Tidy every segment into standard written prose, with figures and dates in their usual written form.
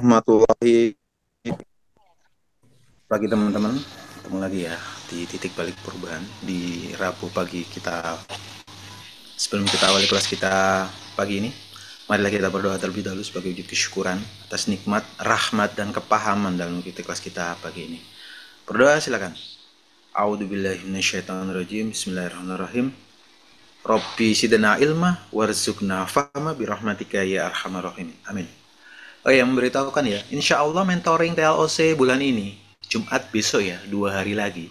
warahmatullahi. Pagi teman-teman, ketemu lagi ya di titik balik perubahan di Rabu pagi kita. Sebelum kita awali kelas kita pagi ini, marilah kita berdoa terlebih dahulu sebagai wujud kesyukuran atas nikmat, rahmat, dan kepahaman dalam kelas kita pagi ini. Berdoa silakan. A'udzubillahi minasyaitonirrajim. Bismillahirrahmanirrahim. Rabbi sidna ilma warzuqna fahma birahmatika ya arhamar rahimin. Amin. Oh ya, memberitahukan ya, insya Allah mentoring TLOC bulan ini, Jumat besok ya, 2 hari lagi.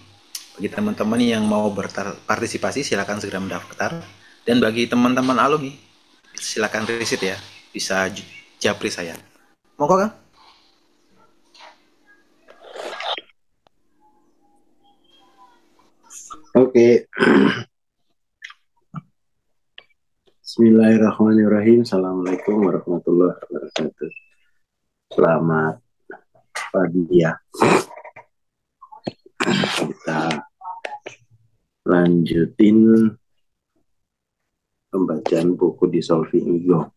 Bagi teman-teman yang mau berpartisipasi, silakan segera mendaftar. Dan bagi teman-teman alumni, silakan riset ya, bisa japri saya. Monggo Kang. Oke. Bismillahirrahmanirrahim. Assalamualaikum warahmatullahi wabarakatuh. Selamat pagi ya. Kita lanjutin pembacaan buku di Solving Ego.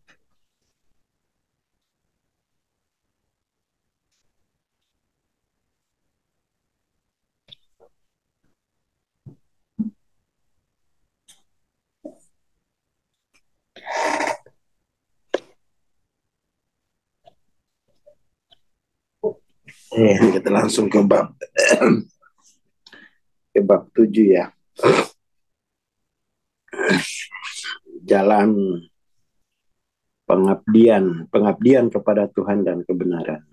Kita langsung ke bab 7 ya. Jalan pengabdian kepada Tuhan dan kebenaran.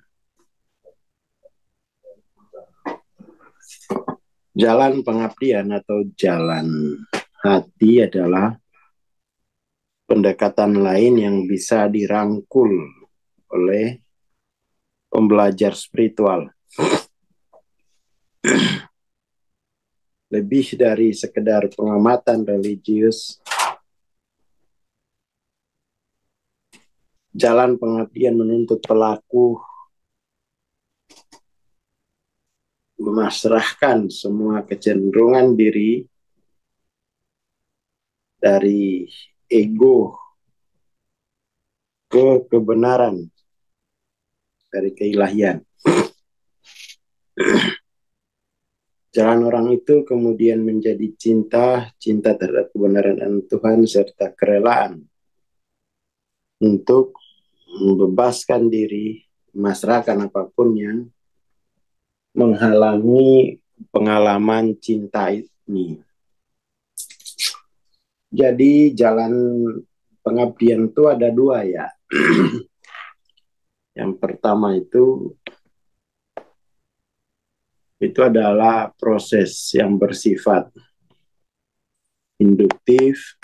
Jalan pengabdian atau jalan hati adalah pendekatan lain yang bisa dirangkul oleh pembelajar spiritual. Lebih dari sekedar pengamatan religius, jalan pengabdian menuntut pelaku memasrahkan semua kecenderungan diri dari ego ke kebenaran, dari keilahian. Jalan orang itu kemudian menjadi cinta terhadap kebenaran Tuhan serta kerelaan untuk membebaskan diri, memasrahkan apapun yang menghalangi pengalaman cinta ini. Jadi jalan pengabdian itu ada dua ya. Yang pertama itu adalah proses yang bersifat induktif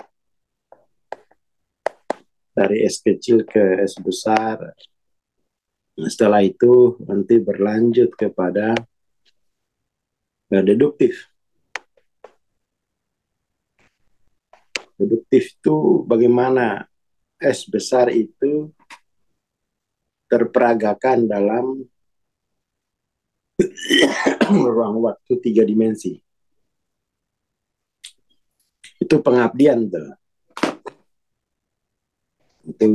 dari S kecil ke S besar. Setelah itu nanti berlanjut kepada deduktif. Deduktif itu bagaimana S besar itu terperagakan dalam ruang waktu 3 dimensi. Itu pengabdian tuh. Itu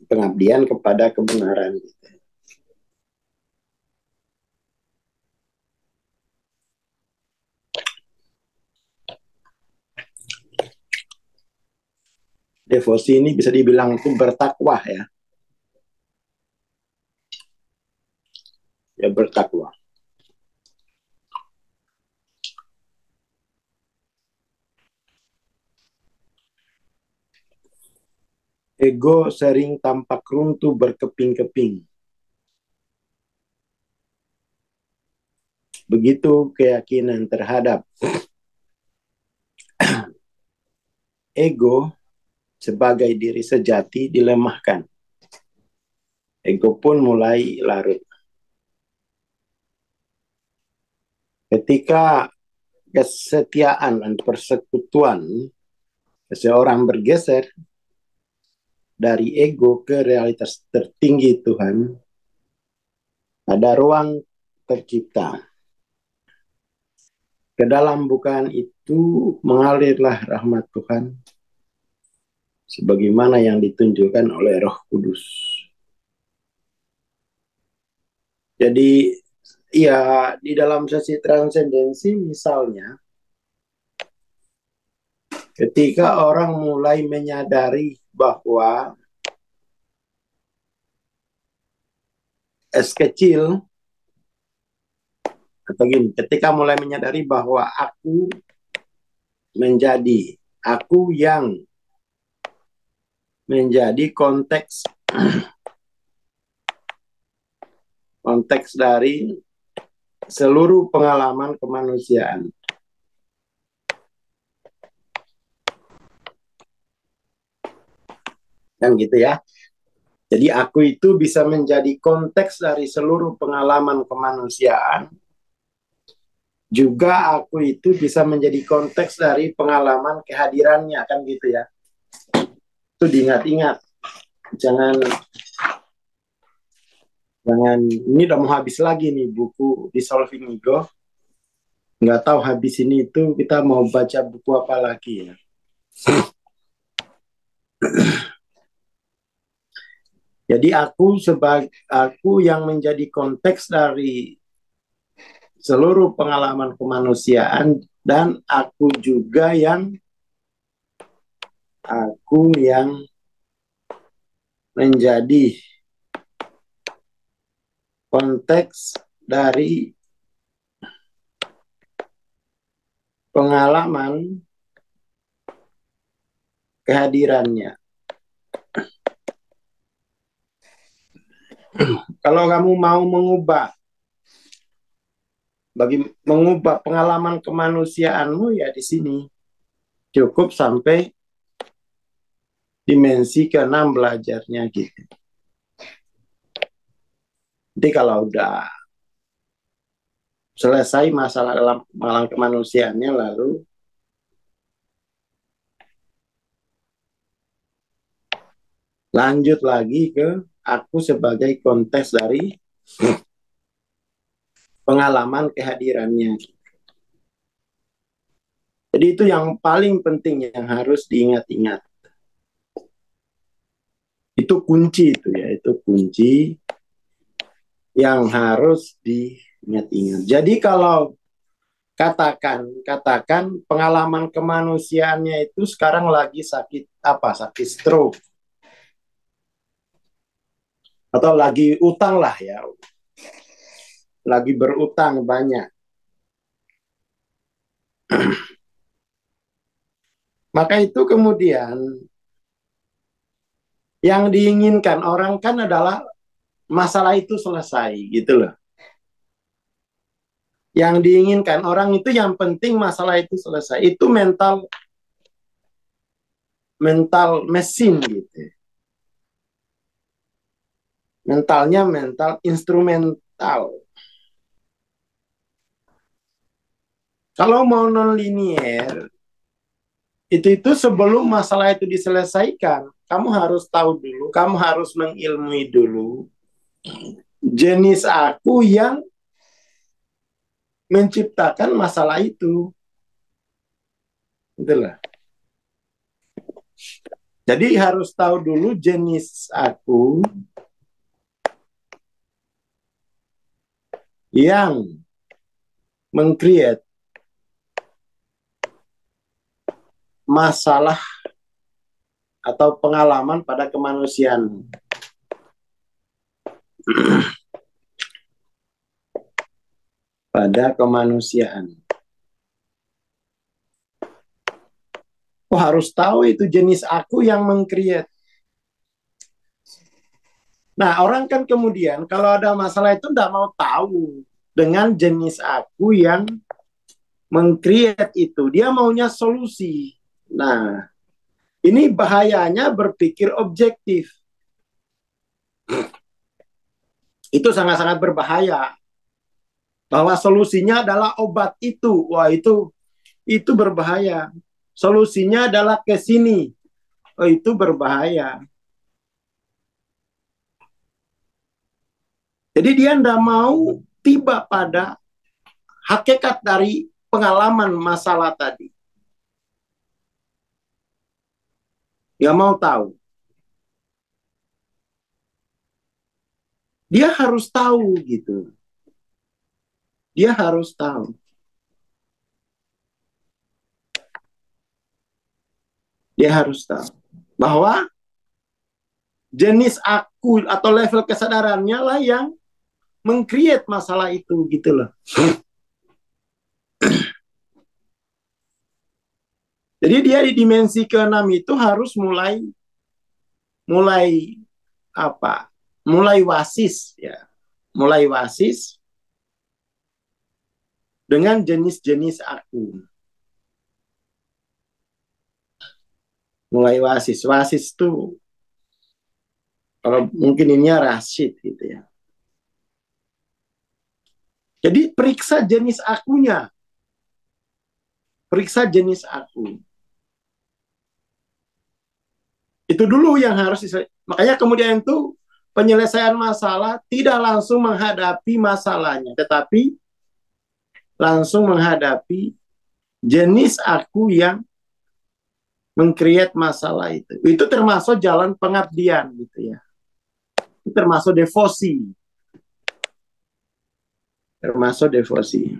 pengabdian kepada kebenaran. Devosi ini bisa dibilang itu bertakwa ya. Ya bertakwa. Ego sering tampak runtuh berkeping-keping. Begitu keyakinan terhadap ego sebagai diri sejati dilemahkan. Ego pun mulai larut. Ketika kesetiaan dan persekutuan seseorang bergeser dari ego ke realitas tertinggi Tuhan, ada ruang tercipta. Ke dalam bukaan itu mengalirlah rahmat Tuhan sebagaimana yang ditunjukkan oleh Roh Kudus. Jadi ya di dalam sesi transendensi misalnya ketika orang mulai menyadari bahwa es kecil atau gini, ketika mulai menyadari bahwa aku yang menjadi konteks dari seluruh pengalaman kemanusiaan. Kan gitu ya. Jadi aku itu bisa menjadi konteks dari seluruh pengalaman kemanusiaan. Juga aku itu bisa menjadi konteks dari pengalaman kehadirannya, kan gitu ya. Itu diingat-ingat. Jangan ini udah mau habis lagi nih buku Dissolving Ego. Nggak tahu habis ini itu kita mau baca buku apa lagi ya. Jadi aku yang menjadi konteks dari seluruh pengalaman kemanusiaan dan aku yang menjadi konteks dari pengalaman kehadirannya. Kalau kamu mau mengubah pengalaman kemanusiaanmu ya di sini cukup sampai dimensi ke-6 belajarnya gitu. Jadi kalau udah selesai masalah dalam pengalaman kemanusiaannya lalu lanjut lagi ke aku sebagai konteks dari pengalaman kehadirannya. Jadi itu yang paling penting yang harus diingat-ingat. Itu kunci itu ya, itu kunci yang harus diingat-ingat. Jadi kalau katakan pengalaman kemanusiaannya itu sekarang lagi sakit stroke atau lagi utang lah ya, lagi berutang banyak. Maka itu kemudian yang diinginkan orang kan adalah masalah itu selesai gitu loh. Yang diinginkan orang itu yang penting masalah itu selesai. Itu mental mesin gitu. Mentalnya mental instrumental. Kalau mau non-linear, itu sebelum masalah itu diselesaikan, kamu harus tahu dulu, kamu harus mengilmui dulu jenis aku yang menciptakan masalah itu. Itulah. Jadi harus tahu dulu jenis aku yang meng-create masalah atau pengalaman pada kemanusiaan. Pada kemanusiaan. Harus tahu itu jenis aku yang meng-create. Nah, orang kan kemudian kalau ada masalah itu tidak mau tahu dengan jenis aku yang meng-create itu. Dia maunya solusi. Nah, ini bahayanya berpikir objektif. Itu sangat-sangat berbahaya. Bahwa solusinya adalah obat itu. Wah, itu berbahaya. Solusinya adalah ke sini. Oh, itu berbahaya. Jadi dia tidak mau tiba pada hakikat dari pengalaman masalah tadi. Dia mau tahu. Dia harus tahu gitu. dia harus tahu. Dia harus tahu bahwa jenis aku atau level kesadarannya lah yang meng-create masalah itu gitu loh. Jadi dia di dimensi ke-6 itu harus mulai apa? Mulai wasis ya. Mulai wasis dengan jenis-jenis aku. Mulai wasis. Wasis itu kalau mungkin ininya Rashid gitu ya. Jadi periksa jenis akunya. Periksa jenis aku. Itu dulu yang harus makanya kemudian itu penyelesaian masalah tidak langsung menghadapi masalahnya, tetapi langsung menghadapi jenis aku yang meng-create masalah itu. Itu termasuk jalan pengabdian gitu ya. Itu termasuk devosi. Termasuk devosi.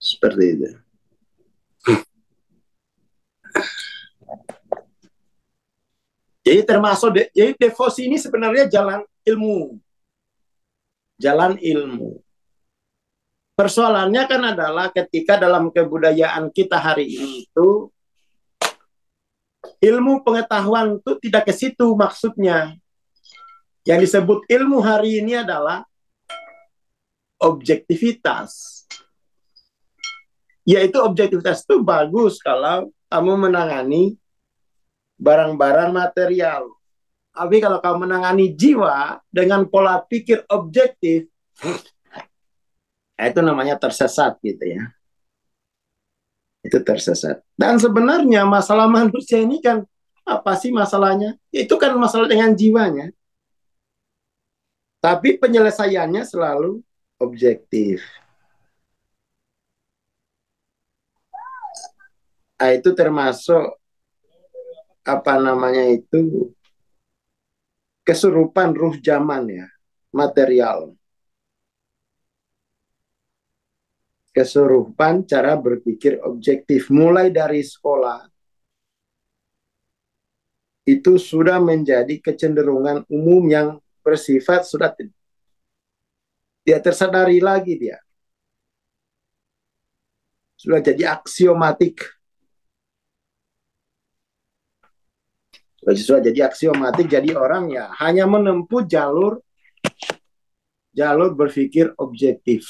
Seperti itu. Jadi termasuk jadi devosi ini sebenarnya jalan ilmu. Jalan ilmu. Persoalannya kan adalah ketika dalam kebudayaan kita hari ini itu ilmu pengetahuan itu tidak ke situ maksudnya. Yang disebut ilmu hari ini adalah objektivitas. Yaitu objektivitas itu bagus kalau kamu menangani barang-barang material. Tapi kalau kamu menangani jiwa dengan pola pikir objektif, itu namanya tersesat gitu ya. Itu tersesat. Dan sebenarnya masalah manusia ini kan apa sih masalahnya? Itu kan masalah dengan jiwanya. Tapi penyelesaiannya selalu objektif. Nah, itu termasuk apa namanya itu kesurupan ruh zaman ya, material. Kesurupan cara berpikir objektif mulai dari sekolah itu sudah menjadi kecenderungan umum yang bersifat sudah tidak tersadari lagi dia. Sudah jadi aksiomatik. Sudah jadi aksiomatik, jadi orang ya hanya menempuh jalur berpikir objektif.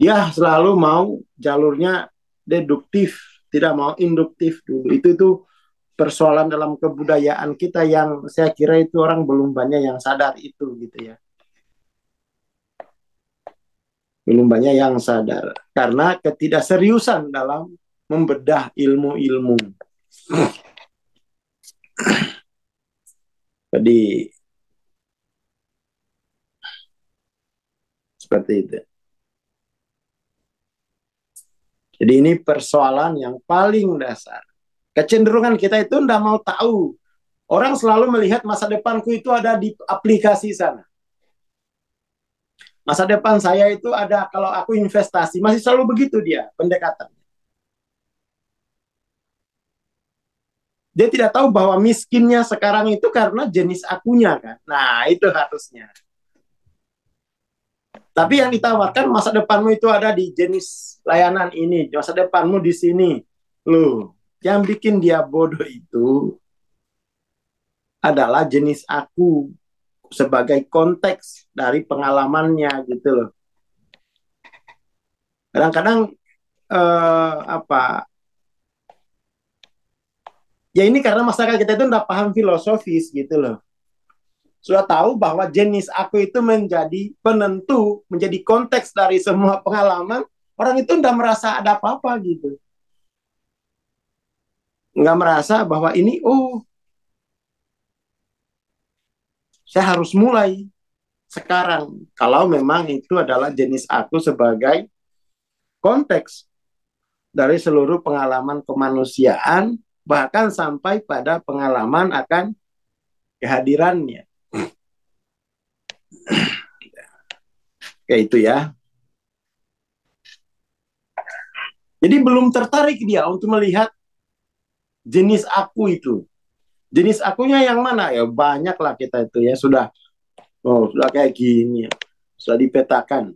Dia selalu mau jalurnya deduktif, tidak mau induktif dulu. Itu tuh persoalan dalam kebudayaan kita yang saya kira itu orang belum banyak yang sadar itu gitu ya. Belum banyak yang sadar karena ketidakseriusan dalam membedah ilmu-ilmu. Jadi seperti itu. Jadi ini persoalan yang paling dasar. Kecenderungan kita itu tidak mau tahu. Orang selalu melihat masa depanku itu ada di aplikasi sana. Masa depan saya itu ada kalau aku investasi. Masih selalu begitu dia pendekatan. Dia tidak tahu bahwa miskinnya sekarang itu karena jenis akunya kan. Nah itu harusnya. Tapi yang ditawarkan masa depanmu itu ada di jenis layanan ini. Masa depanmu di sini. Loh, yang bikin dia bodoh itu adalah jenis aku sebagai konteks dari pengalamannya gitu loh. Kadang-kadang ya ini karena masyarakat kita itu tidak paham filosofis gitu loh. Sudah tahu bahwa jenis aku itu menjadi penentu, menjadi konteks dari semua pengalaman, orang itu tidak merasa ada apa-apa gitu. Nggak merasa bahwa ini, saya harus mulai sekarang. Kalau memang itu adalah jenis aku sebagai konteks dari seluruh pengalaman kemanusiaan, bahkan sampai pada pengalaman akan kehadirannya. Kayak itu ya. Jadi belum tertarik dia untuk melihat jenis aku itu. Jenis akunya yang mana? Ya banyak lah kita itu ya. Sudah kayak gini. Sudah dipetakan.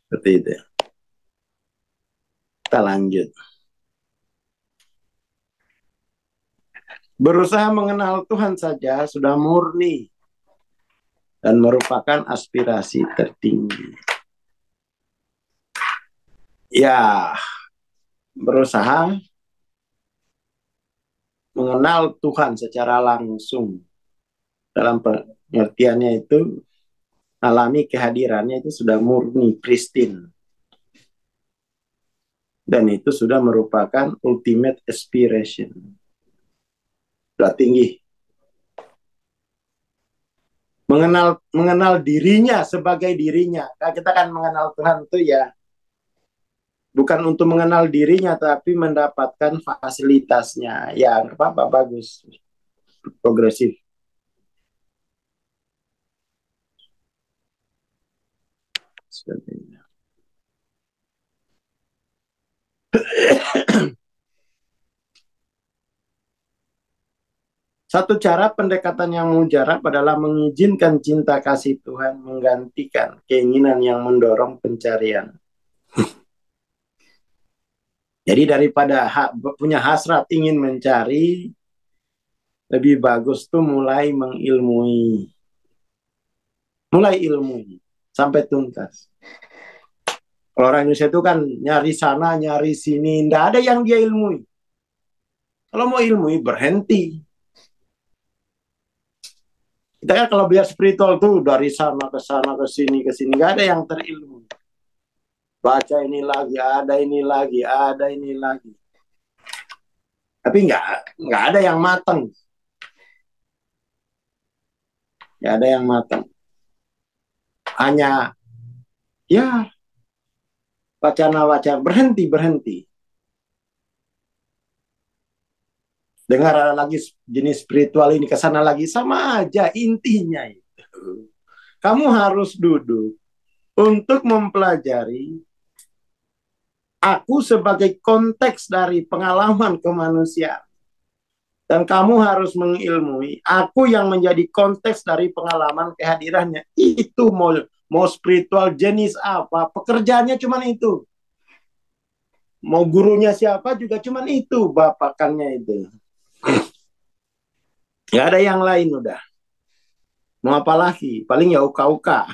Seperti itu. Kita lanjut. Berusaha mengenal Tuhan saja sudah murni dan merupakan aspirasi tertinggi. Ya, berusaha mengenal Tuhan secara langsung. Dalam pengertiannya itu, alami kehadirannya itu sudah murni, pristine. Dan itu sudah merupakan ultimate aspiration. Sudah tinggi. Mengenal dirinya sebagai dirinya. Nah, kita kan mengenal Tuhan itu ya bukan untuk mengenal dirinya tapi mendapatkan fasilitasnya. Ya, apa bagus. Progresif. Sepertinya. Satu cara pendekatan yang mujarab adalah mengizinkan cinta kasih Tuhan menggantikan keinginan yang mendorong pencarian. Jadi daripada punya hasrat ingin mencari, lebih bagus tuh mulai mengilmui. Mulai ilmu sampai tuntas. Kalau orang Indonesia itu kan nyari sana, nyari sini, nggak ada yang dia ilmui. Kalau mau ilmui berhenti. Kita kan kalau biar spiritual tuh dari sana ke sini, nggak ada yang terilmu. Baca ini lagi, ada ini lagi, ada ini lagi. Tapi nggak ada yang matang. Nggak ada yang matang. Hanya ya wacana-wacana berhenti. Dengar ada lagi jenis spiritual ini kesana lagi sama aja intinya itu. Kamu harus duduk untuk mempelajari aku sebagai konteks dari pengalaman kemanusiaan. Dan kamu harus mengilmui aku yang menjadi konteks dari pengalaman kehadirannya. Itu mau spiritual jenis apa, pekerjaannya cuma itu. Mau gurunya siapa juga cuma itu, bapakannya itu. Gak ada yang lain udah. Mau apa lagi? Paling ya uka-uka.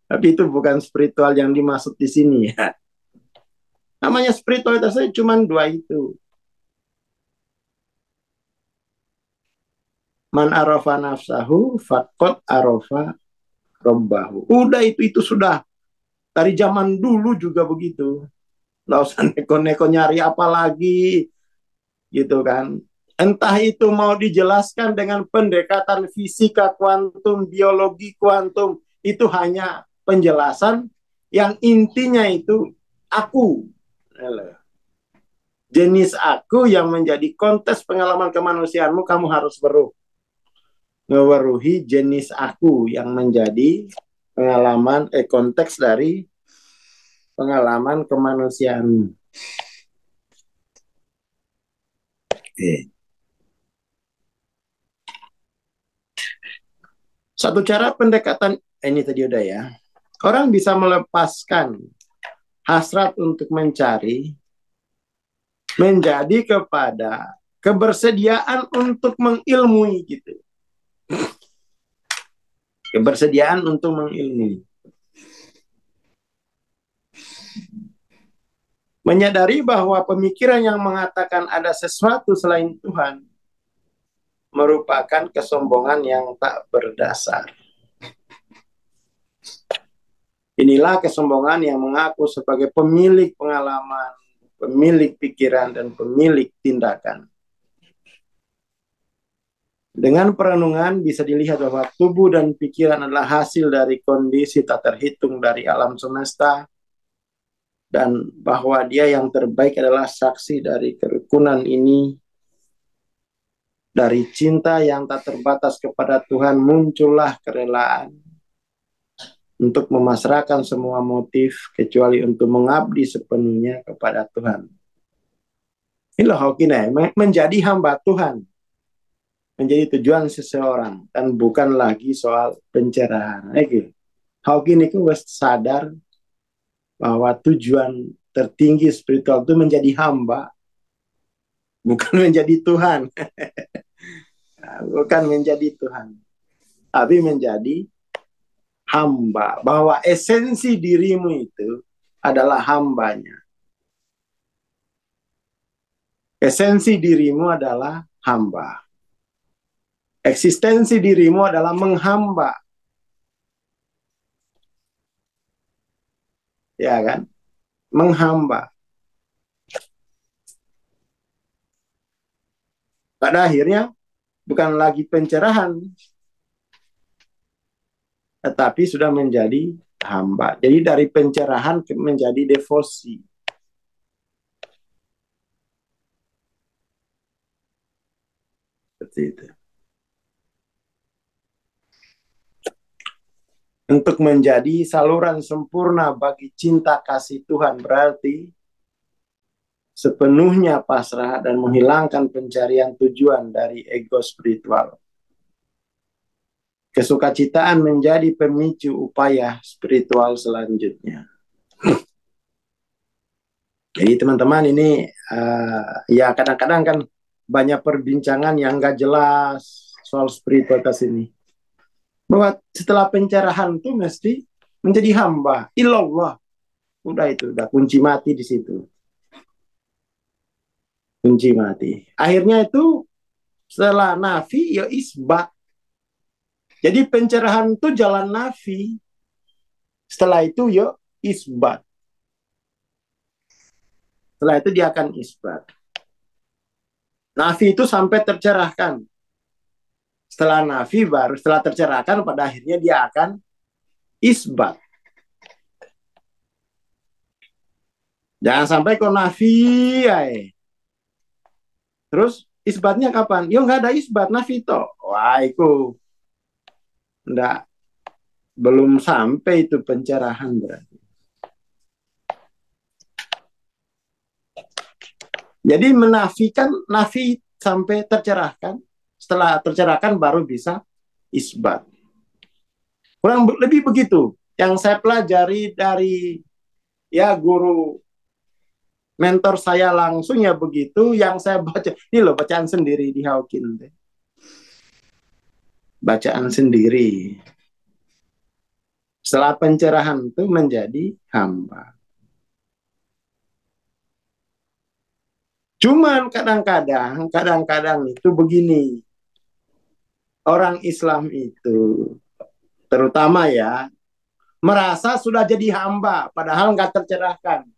Tapi itu bukan spiritual yang dimaksud di sini ya. Namanya spiritualitasnya cuma dua itu. Man arafa nafsahu faqad arafa robbahu. Udah itu sudah dari zaman dulu juga begitu. Nggak usah neko-neko nyari apa lagi gitu kan. Entah itu mau dijelaskan dengan pendekatan fisika kuantum, biologi kuantum, itu hanya penjelasan yang intinya itu aku. Jenis aku yang menjadi konteks pengalaman kemanusiaanmu, kamu harus meweruhi jenis aku yang menjadi pengalaman konteks dari pengalaman kemanusiaanmu. Satu cara pendekatan ini tadi udah ya. Orang bisa melepaskan hasrat untuk mencari menjadi kepada kebersediaan untuk mengilmui gitu. Kebersediaan untuk mengilmui. Menyadari bahwa pemikiran yang mengatakan ada sesuatu selain Tuhan merupakan kesombongan yang tak berdasar. Inilah kesombongan yang mengaku sebagai pemilik pengalaman, pemilik pikiran, dan pemilik tindakan. Dengan perenungan bisa dilihat bahwa tubuh dan pikiran adalah hasil dari kondisi tak terhitung dari alam semesta dan bahwa dia yang terbaik adalah saksi dari kerukunan ini. Dari cinta yang tak terbatas kepada Tuhan muncullah kerelaan untuk memasrahkan semua motif kecuali untuk mengabdi sepenuhnya kepada Tuhan. Inilah hokina, menjadi hamba Tuhan menjadi tujuan seseorang dan bukan lagi soal pencerahan. Hokina itu sadar bahwa tujuan tertinggi spiritual itu menjadi hamba, bukan menjadi Tuhan. Bukan menjadi Tuhan, tapi menjadi hamba. Bahwa esensi dirimu itu adalah hambanya. Esensi dirimu adalah hamba. Eksistensi dirimu adalah menghamba. Ya kan? Menghamba. Pada akhirnya bukan lagi pencerahan, tetapi sudah menjadi hamba. Jadi dari pencerahan menjadi devosi. Seperti itu. Untuk menjadi saluran sempurna bagi cinta kasih Tuhan berarti sepenuhnya pasrah dan menghilangkan pencarian tujuan dari ego spiritual. Kesukacitaan menjadi pemicu upaya spiritual selanjutnya. Jadi teman-teman ini ya kadang-kadang kan banyak perbincangan yang nggak jelas soal spiritualitas ini. Bahwa setelah pencerahan itu mesti menjadi hamba. Ilallah. Udah kunci mati di situ. Kunci mati. Akhirnya itu setelah nafi ya isbat. Jadi pencerahan itu jalan nafi. Setelah itu ya isbat. Setelah itu dia akan isbat. Nafi itu sampai tercerahkan. Setelah nafi baru setelah tercerahkan pada akhirnya dia akan isbat. Jangan sampai kok nafi ya. Terus isbatnya kapan? Yo nggak ada isbat nafi toh. Wah itu enggak, belum sampai itu pencerahan berarti. Jadi menafikan nafi sampai tercerahkan. Setelah tercerahkan baru bisa isbat. Kurang lebih begitu. Yang saya pelajari dari ya guru mentor saya langsung ya begitu. Yang saya baca, ini loh bacaan sendiri di Hawkin. Bacaan sendiri. Setelah pencerahan itu menjadi hamba. Cuman kadang-kadang itu begini. Orang Islam itu, terutama ya, merasa sudah jadi hamba, padahal nggak tercerahkan.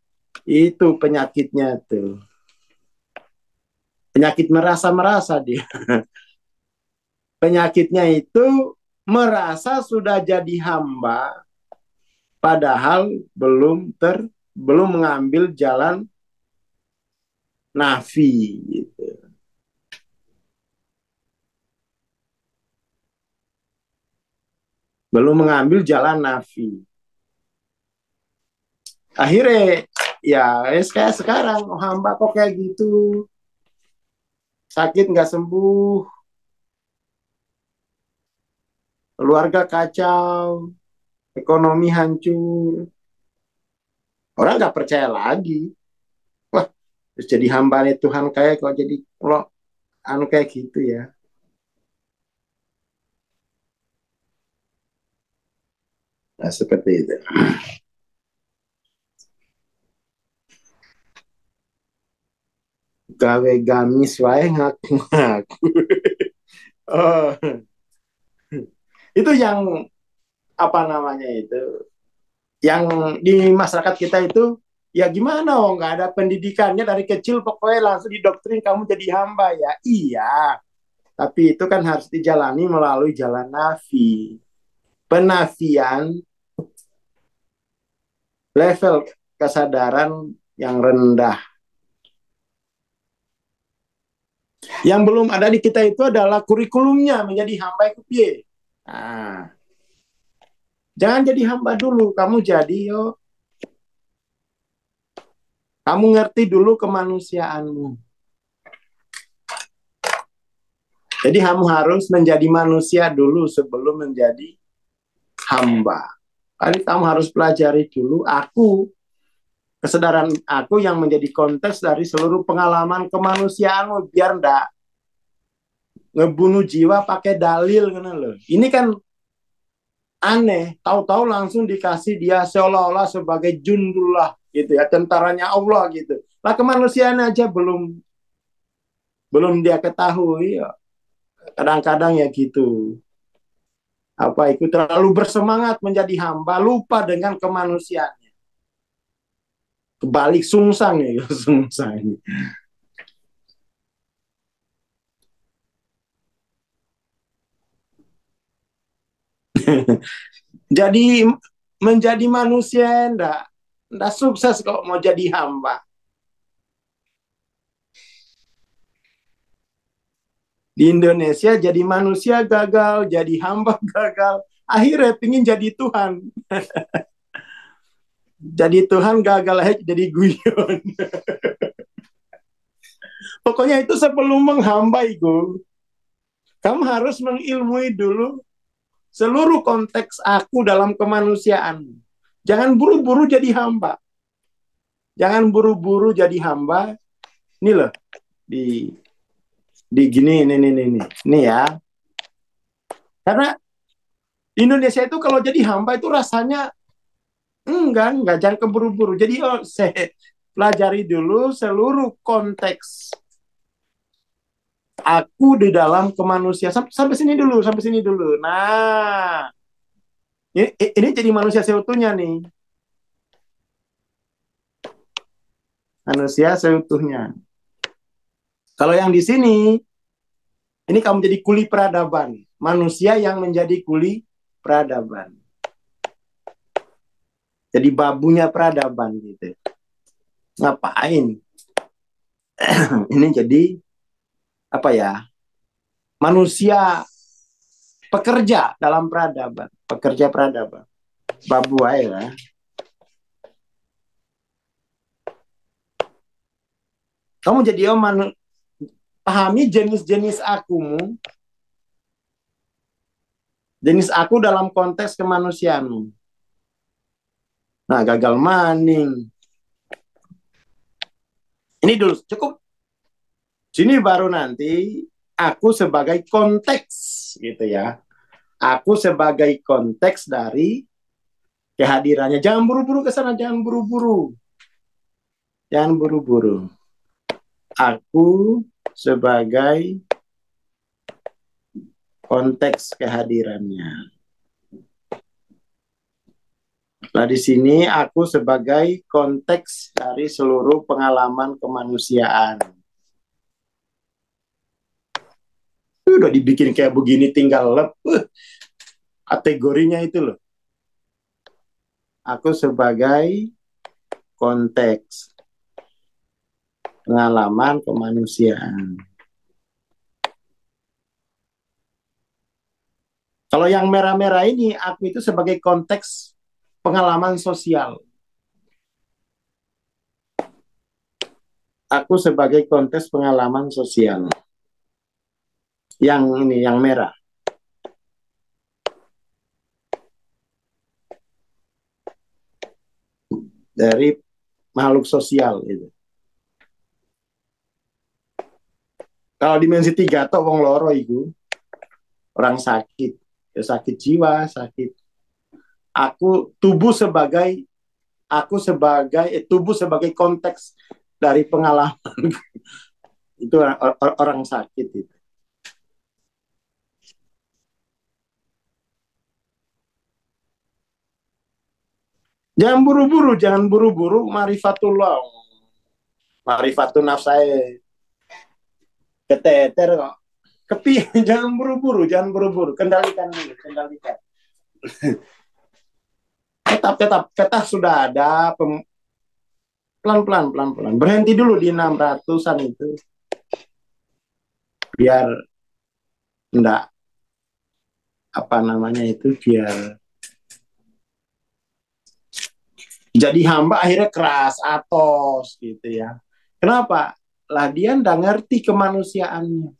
Itu penyakitnya tuh. Penyakit merasa-merasa dia. Penyakitnya itu merasa sudah jadi hamba, padahal belum mengambil jalan nafi gitu. Belum mengambil jalan nafi. Akhirnya ya kayak sekarang hamba kok kayak gitu, sakit nggak sembuh, keluarga kacau, ekonomi hancur, orang nggak percaya lagi. Wah, terus jadi hamba Tuhan kayak kok jadi lo anu kayak gitu ya. Nah, seperti itu. Gawe gamis wae ngaku-ngaku. Oh, itu yang apa namanya itu? Yang di masyarakat kita itu ya gimana, oh nggak ada pendidikannya dari kecil pokoknya langsung didoktrin kamu jadi hamba ya. Iya, tapi itu kan harus dijalani melalui jalan nafi. Penafian level kesadaran yang rendah. Yang belum ada di kita itu adalah kurikulumnya menjadi hamba itu piye. Nah, jangan jadi hamba dulu, kamu jadi yo. Kamu ngerti dulu kemanusiaanmu. Jadi kamu harus menjadi manusia dulu sebelum menjadi hamba. Jadi kamu harus pelajari dulu kesadaran aku yang menjadi konteks dari seluruh pengalaman kemanusiaanmu biar ndak ngebunuh jiwa pakai dalil kan loh. Ini kan aneh, tahu-tahu langsung dikasih dia seolah-olah sebagai jundullah gitu ya, tentaranya Allah gitu. Lah kemanusiaan aja belum dia ketahui ya. Kadang-kadang ya gitu. Apa itu terlalu bersemangat menjadi hamba, lupa dengan kemanusiaannya. Kebalik sungsang ya, sungsang. Jadi menjadi manusia ndak sukses kok mau jadi hamba. Di Indonesia jadi manusia gagal, jadi hamba gagal. Akhirnya pingin jadi Tuhan. Jadi Tuhan gagal aja jadi guyon. Pokoknya itu sebelum menghamba itu, kamu harus mengilmui dulu seluruh konteks aku dalam kemanusiaan. Jangan buru-buru jadi hamba. Jangan buru-buru jadi hamba. Ini loh, di gini, ini ya. Karena Indonesia itu kalau jadi hamba itu rasanya enggak, jangan keburu-buru. Jadi saya pelajari dulu seluruh konteks aku di dalam kemanusiaan. Sampai sini dulu, sampai sini dulu. Nah, ini jadi manusia seutuhnya nih. Manusia seutuhnya. Kalau yang di sini, ini kamu jadi kuli peradaban. Manusia yang menjadi kuli peradaban. Jadi babunya peradaban gitu. Ngapain? Ini jadi apa ya? Manusia pekerja dalam peradaban. Pekerja peradaban. Babu aja lah. Kamu jadi pahami jenis-jenis akumu. Jenis aku dalam konteks kemanusiaanmu. Nah, gagal maning. Ini dulu, cukup. Sini baru nanti aku sebagai konteks, gitu ya. Aku sebagai konteks dari kehadirannya. Jangan buru-buru ke sana, jangan buru-buru. Jangan buru-buru. Aku sebagai konteks kehadirannya. Nah, di sini aku sebagai konteks dari seluruh pengalaman kemanusiaan. Udah dibikin kayak begini tinggal kategorinya itu loh. Aku sebagai konteks pengalaman kemanusiaan. Kalau yang merah-merah ini, aku itu sebagai konteks pengalaman sosial. Aku sebagai konteks pengalaman sosial. Yang ini, yang merah. Dari makhluk sosial itu. Kalau dimensi 3 toh wong loro itu orang sakit, ya sakit jiwa, sakit. Tubuh sebagai tubuh sebagai konteks dari pengalaman itu orang sakit itu. Jangan buru-buru marifatullah. Marifatun nafsai keteter kok. Jangan buru-buru, kendalikan dulu, kendalikan. Tetap sudah ada Pelan-pelan, pelan-pelan. Berhenti dulu di 600-an itu. Biar enggak, apa namanya itu, biar jadi hamba akhirnya keras, atos gitu ya. Kenapa? Lah dia enggak ngerti kemanusiaannya.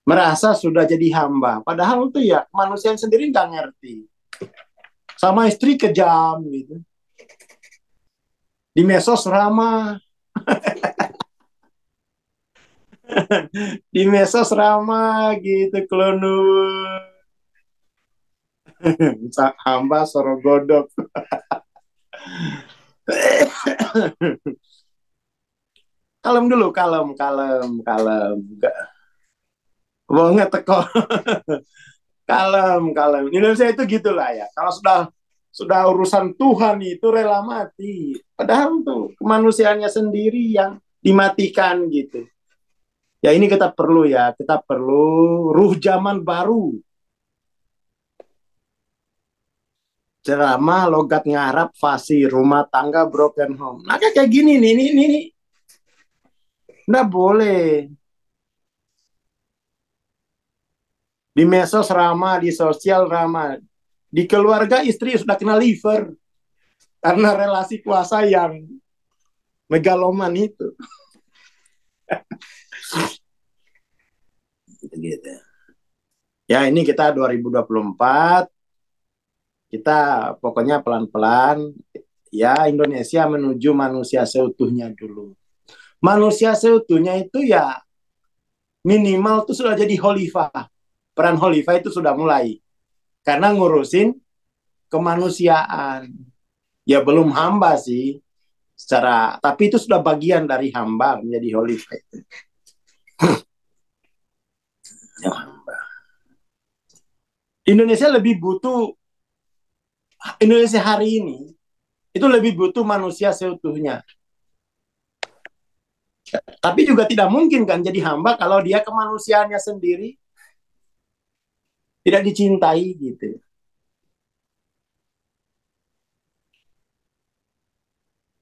Merasa sudah jadi hamba. Padahal itu ya kemanusiaan sendiri enggak ngerti. Sama istri kejam gitu. Di medsos ramah. Di medsos ramah gitu, klonul. Hamba sorogodok. Kalem dulu, kalem, kalem, kalem. Enggak, banget teko. Kalem, kalem. Indonesia itu gitulah ya. Kalau sudah urusan Tuhan itu rela mati. Padahal tuh kemanusiaannya sendiri yang dimatikan gitu. Ya ini kita perlu ya, kita perlu ruh zaman baru. Ceramah logat ngarap fasih rumah tangga broken home. Nah kayak gini nih, ini nggak boleh. Di medsos ramah, di sosial ramah, di keluarga istri sudah kena liver karena relasi kuasa yang megaloman itu. Gitu. Ya ini kita 2024, kita pokoknya pelan-pelan ya Indonesia menuju manusia seutuhnya dulu. Manusia seutuhnya itu ya minimal tuh sudah jadi khalifah. Peran khalifah itu sudah mulai. Karena ngurusin kemanusiaan. Ya belum hamba sih. Tapi itu sudah bagian dari hamba menjadi khalifah itu. Ya, hamba. Indonesia lebih butuh, Indonesia hari ini itu lebih butuh manusia seutuhnya. Tapi juga tidak mungkin kan jadi hamba kalau dia kemanusiaannya sendiri tidak dicintai gitu.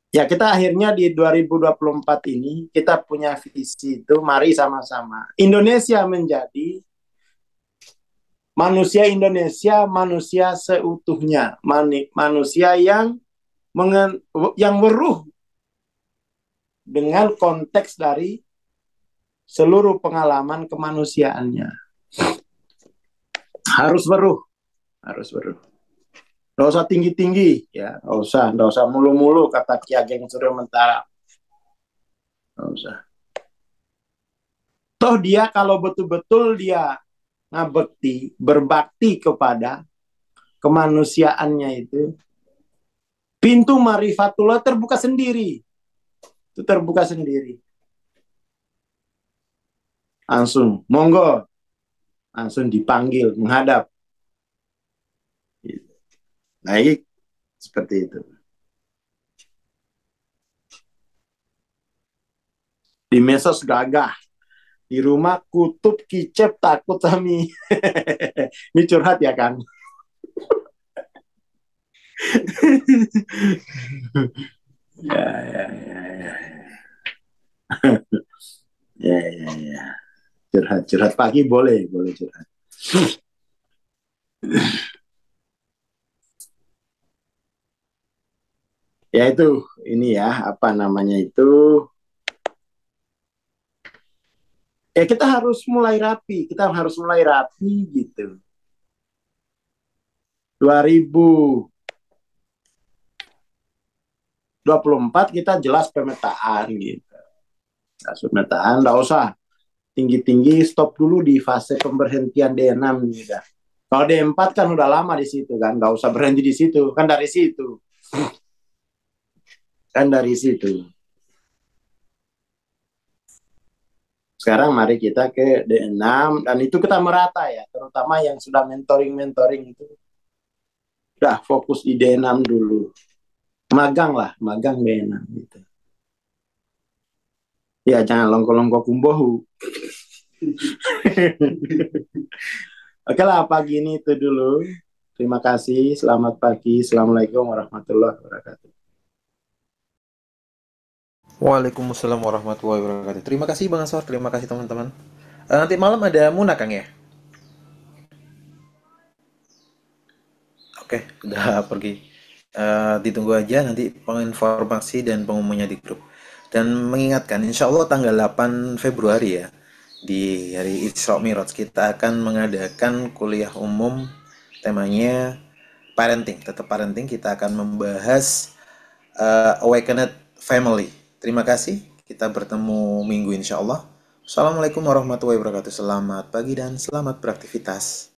Ya kita akhirnya di 2024 ini kita punya visi itu, mari sama-sama Indonesia menjadi manusia seutuhnya, manusia yang beruh dengan konteks dari seluruh pengalaman kemanusiaannya. Harus beruh, harus beruh. Nggak usah tinggi-tinggi, ya, nggak usah mulu-mulu kata Ki Ageng Surya Mentara. Nggak usah. Toh dia kalau betul-betul dia ngabekti, berbakti kepada kemanusiaannya itu, pintu marifatullah terbuka sendiri. Itu terbuka sendiri. Langsung, monggo. Langsung dipanggil, menghadap. Baik, seperti itu. Di medsos gagah. Di rumah kutub kicep takut sami. Ini curhat ya kan? Ya, ya, ya, ya. Ya, ya, ya. Curhat pagi boleh curhat. Ya itu, ini ya, apa namanya itu. Ya kita harus mulai rapi gitu. 2024 kita jelas pemetaan gitu. Nah, pemetaan nggak usah tinggi-tinggi, stop dulu di fase pemberhentian D6 gitu. Kalau D4 kan udah lama di situ kan, nggak usah berhenti di situ, kan dari situ. Kan dari situ. Sekarang mari kita ke D6 dan itu kita merata ya, terutama yang sudah mentoring itu. Udah fokus di D6 dulu. Magang D6 gitu. Ya jangan longko-longko kumbohu. Oke lah pagi ini itu dulu. Terima kasih. Selamat pagi. Assalamualaikum warahmatullahi wabarakatuh. Waalaikumsalam warahmatullahi wabarakatuh. Terima kasih Bang Ansor, terima kasih teman-teman. Nanti malam ada Muna Kang ya? Oke, udah pergi. Ditunggu aja nanti penginformasi dan pengumumannya di grup. Dan mengingatkan, insya Allah tanggal 8 Februari ya, di hari Isra Miraj kita akan mengadakan kuliah umum temanya parenting, tetap parenting. Kita akan membahas Awakened Family. Terima kasih, kita bertemu minggu insya Allah. Assalamualaikum warahmatullahi wabarakatuh. Selamat pagi dan selamat beraktivitas.